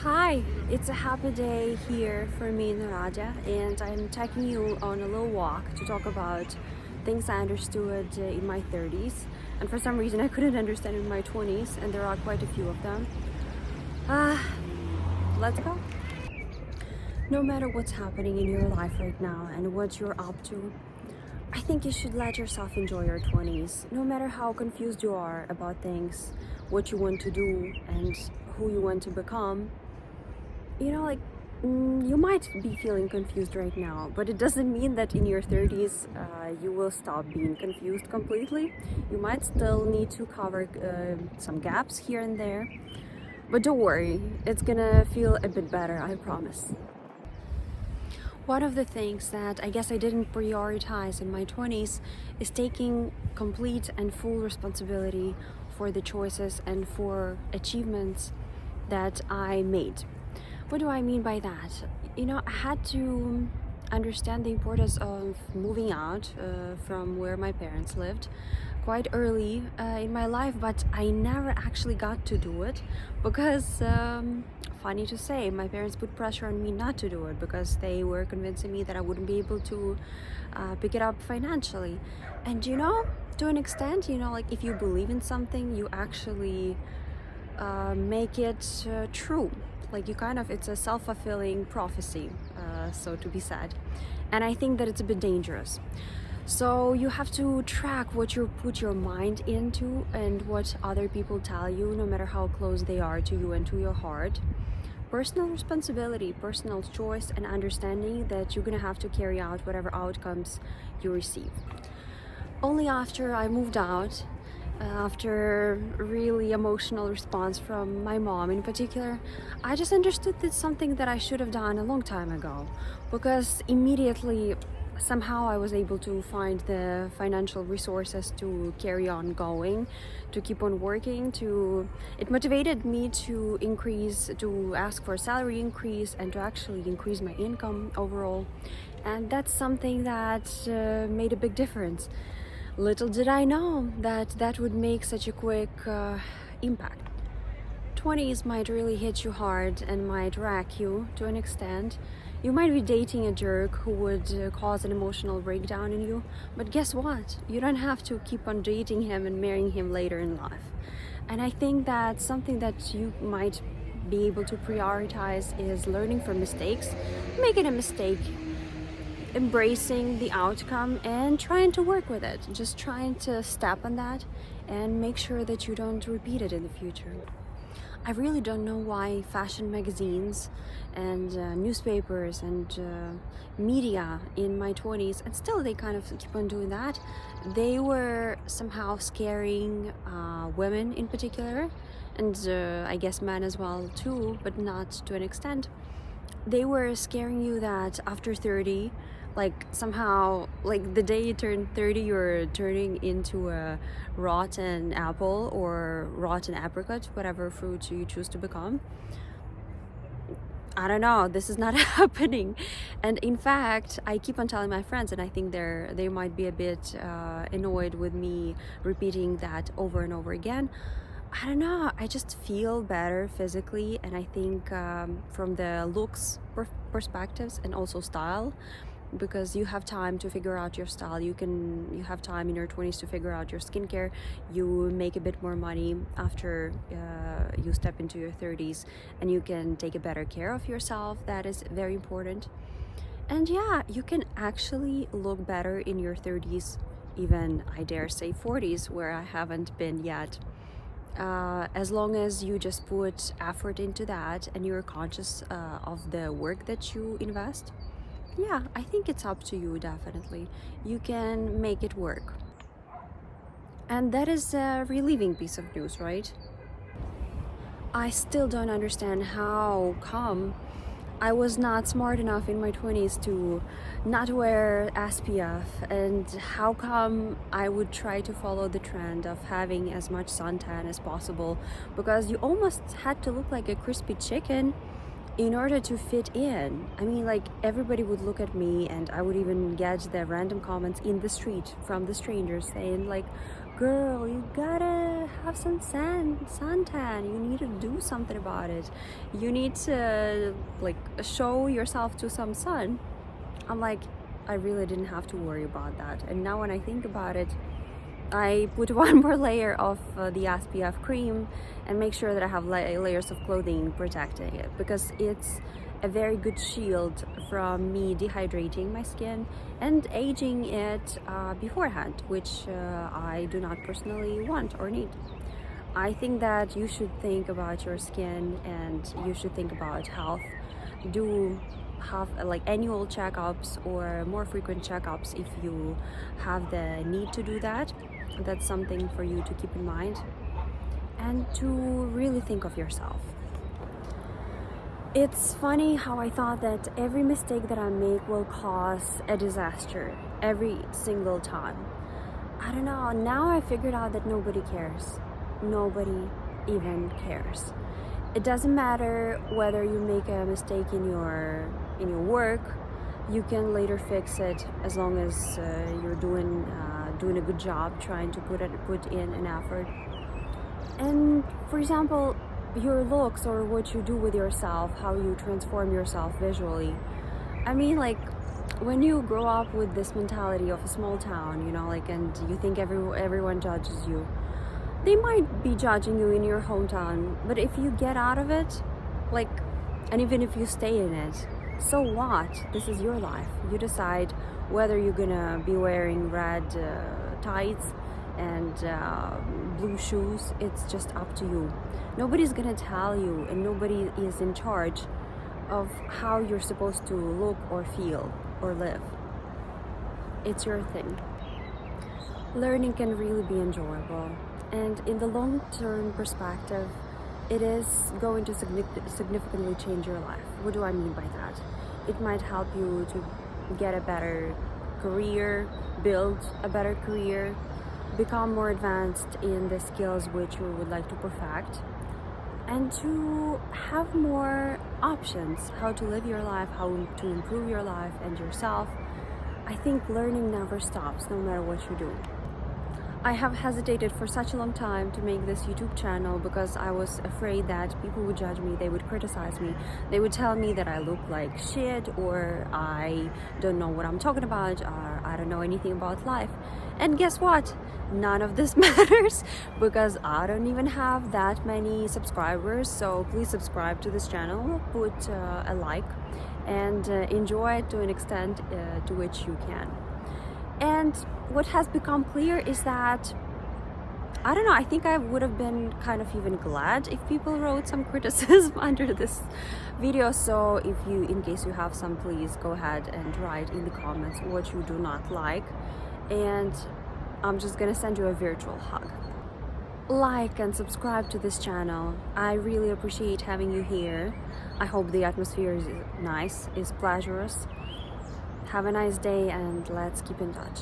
Hi, it's a happy day here for me in Raja, and I'm taking you on a little walk to talk about things I understood in my 30s, and for some reason I couldn't understand in my 20s, and there are quite a few of them. Ah, let's go. No matter what's happening in your life right now and what you're up to, I think you should let yourself enjoy your 20s, no matter how confused you are about things, what you want to do, and who you want to become. You might be feeling confused right now, but it doesn't mean that in your 30s you will stop being confused completely. You might still need to cover some gaps here and there, but don't worry, it's gonna feel a bit better, I promise. One of the things that I guess I didn't prioritize in my 20s is taking complete and full responsibility for the choices and for achievements that I made. What do I mean by that? I had to understand the importance of moving out from where my parents lived quite early in my life, but I never actually got to do it because, funny to say, my parents put pressure on me not to do it because they were convincing me that I wouldn't be able to pick it up financially. And to an extent, like if you believe in something, you actually make it true. Like it's a self-fulfilling prophecy, so to be said. And I think that it's a bit dangerous. So you have to track what you put your mind into and what other people tell you, no matter how close they are to you and to your heart. Personal responsibility, personal choice, and understanding that you're gonna have to carry out whatever outcomes you receive. Only after I moved out, after a really emotional response from my mom in particular, I just understood that something that I should have done a long time ago, because immediately somehow I was able to find the financial resources to carry on going, to keep on working. It motivated me to ask for a salary increase and to actually increase my income overall. And that's something that made a big difference. Little did I know that that would make such a quick impact. 20s might really hit you hard and might wreck you to an extent. You might be dating a jerk who would cause an emotional breakdown in you, but guess what? You don't have to keep on dating him and marrying him later in life. And I think that something that you might be able to prioritize is learning from mistakes, making a mistake, embracing the outcome and trying to work with it, just trying to step on that and make sure that you don't repeat it in the future. I really don't know why fashion magazines and newspapers and media in my 20s, and still they kind of keep on doing that, they were somehow scaring women in particular, and I guess men as well too, but not to an extent. They were scaring you that after 30, like somehow, like the day you turn 30, you're turning into a rotten apple or rotten apricot, whatever fruit you choose to become. I don't know, this is not happening. And in fact, I keep on telling my friends, and I think they might be a bit annoyed with me repeating that over and over again. I don't know, I just feel better physically, and I think from the looks perspectives and also style, because you have time to figure out your style. You have time in your 20s to figure out your skincare. You make a bit more money after you step into your 30s, and you can take a better care of yourself. That is very important. And yeah, you can actually look better in your 30s, even I dare say 40s, where I haven't been yet. As long as you just put effort into that and you're conscious of the work that you invest, yeah, I think it's up to you, definitely. You can make it work. And that is a relieving piece of news, right? I still don't understand how come I was not smart enough in my 20s to not wear SPF, and how come I would try to follow the trend of having as much suntan as possible, because you almost had to look like a crispy chicken in order to fit in. I mean, like, everybody would look at me, and I would even get the random comments in the street from the strangers saying like, girl, you gotta have some suntan, you need to do something about it, you need to like show yourself to some sun. I'm like, I really didn't have to worry about that. And now when I think about it, I put one more layer of the SPF cream and make sure that I have layers of clothing protecting it, because it's a very good shield from me dehydrating my skin and aging it beforehand, which I do not personally want or need. I think that you should think about your skin and you should think about health. Do have like annual checkups or more frequent checkups if you have the need to do that. That's something for you to keep in mind, and to really think of yourself. It's funny how I thought that every mistake that I make will cause a disaster every single time. I don't know, now I figured out that nobody cares. Nobody even cares. It doesn't matter whether you make a mistake in your work. You can later fix it as long as you're doing a good job, trying to put in an effort. And for example, your looks or what you do with yourself, how you transform yourself visually. I mean, like, when you grow up with this mentality of a small town, you know, like, and you think everyone judges you, they might be judging you in your hometown, but if you get out of it, like, and even if you stay in it, so what? This is your life. You decide whether you're gonna be wearing red tights and blue shoes. It's just up to you. Nobody's gonna tell you, and nobody is in charge of how you're supposed to look or feel or live. It's your thing. Learning can really be enjoyable, and in the long-term perspective, it is going to significantly change your life. What do I mean by that? It might help you to get a better career, build a better career, become more advanced in the skills which you would like to perfect, and to have more options how to live your life, how to improve your life and yourself. I think learning never stops, no matter what you do. I have hesitated for such a long time to make this YouTube channel because I was afraid that people would judge me, they would criticize me, they would tell me that I look like shit, or I don't know what I'm talking about, or I don't know anything about life. And guess what? None of this matters, because I don't even have that many subscribers. So please subscribe to this channel, put a like, and enjoy it to an extent to which you can. And what has become clear is that, I don't know, I think I would have been kind of even glad if people wrote some criticism under this video. So if you, in case you have some, please go ahead and write in the comments what you do not like, and I'm just gonna send you a virtual hug. Like and subscribe to this channel. I really appreciate having you here. I hope the atmosphere is nice, is pleasurous. Have a nice day, and let's keep in touch.